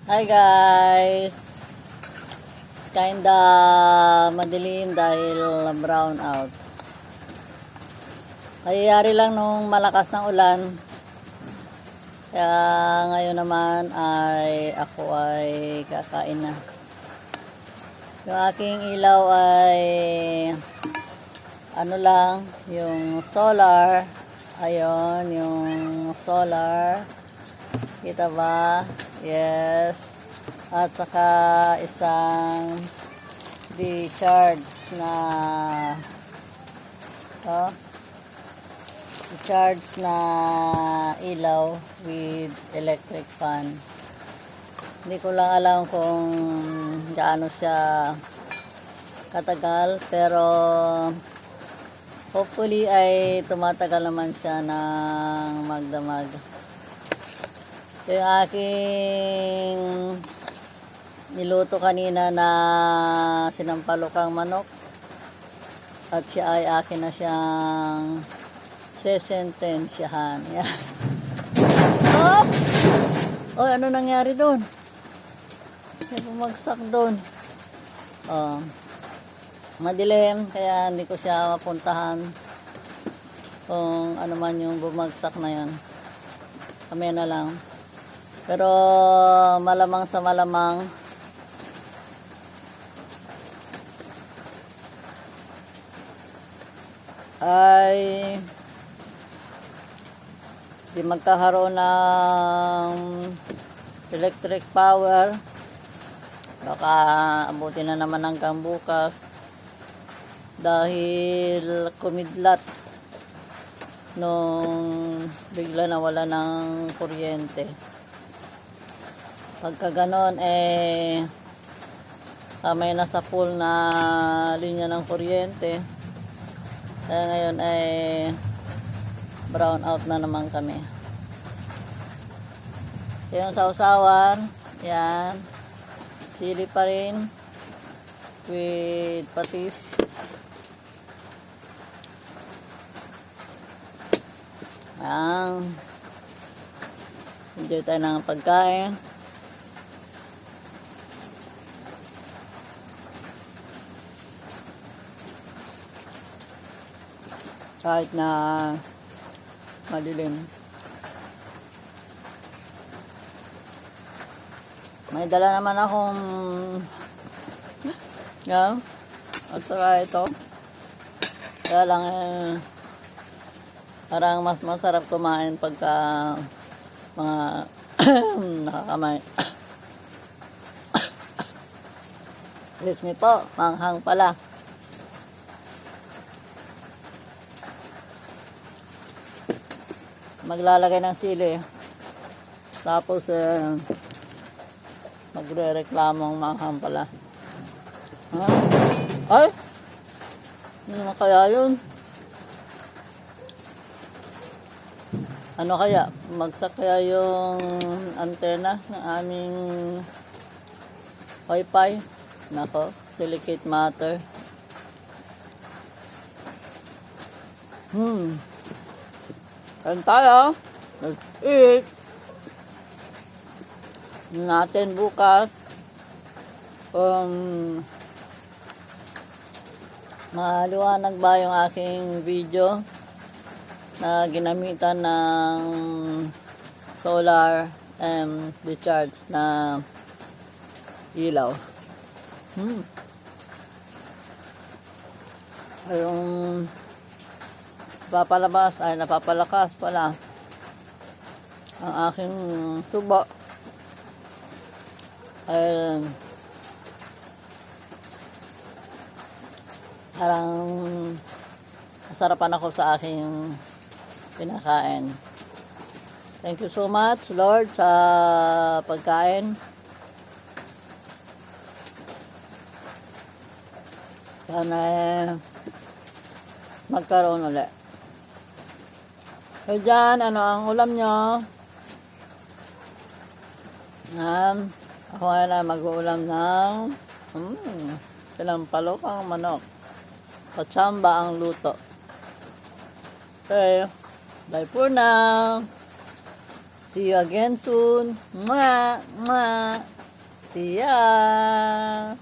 Hi guys! It's kinda madilim dahil brown out. Nangyayari lang nung malakas ng ulan. Kaya ngayon naman ay ako ay kakain na. Yung aking ilaw ay ano lang, yung solar. Ayun, yung solar. Kita ba? Yes. At saka isang di-charge na di-charge na ilaw with electric fan. Hindi ko lang alam kung gaano siya katagal, pero hopefully ay tumatagal naman siya ng magdamag. Yung aking niluto kanina na sinampalukang manok at siya ay akin na siyang sesentensyahan. Yan. Oh! Oh, ano nangyari doon? May bumagsak doon. Oh. Madilim, kaya hindi ko siya mapuntahan kung ano man yung bumagsak na yan. Kami na lang. Pero malamang sa malamang ay di magkakaroon ng electric power. Baka abutin na naman hanggang bukas dahil kumidlat nung bigla nawala ng kuryente. Pagka ganon kamay na sa pool na linya ng kuryente. Kaya ngayon brown out na naman kami. Yung sausawan, yan, sili pa rin with patis. Yan, enjoy tayo ng pagkain. Kahit na madilim. May dala naman akong yan. At saka ito. Kaya lang parang mas masarap kumain pagka mga nakakamay. Excuse me po, manghang pala. Maglalagay ng chili, tapos magre-reklamong manghang pala. Ay, ano kaya yun? Ano kaya? Magsak kaya yung antena ng aming wifi? Nako, delicate matter. Kain tayo. Let's eat. Natin bukas maliwanag ba yung aking video na ginamitan ng solar recharge na ilaw. Yung napapalakas pala ang aking tubo. Parang masarapan ako sa aking pinakain. Thank you so much, Lord, sa pagkain. Sana magkaroon ulit. So dyan, ano ang ulam nyo? Ako na mag-uulam ng sinampalukang manok. Patsamba ang luto. Okay, bye for now. See you again soon. Mwah! Mwah! See ya!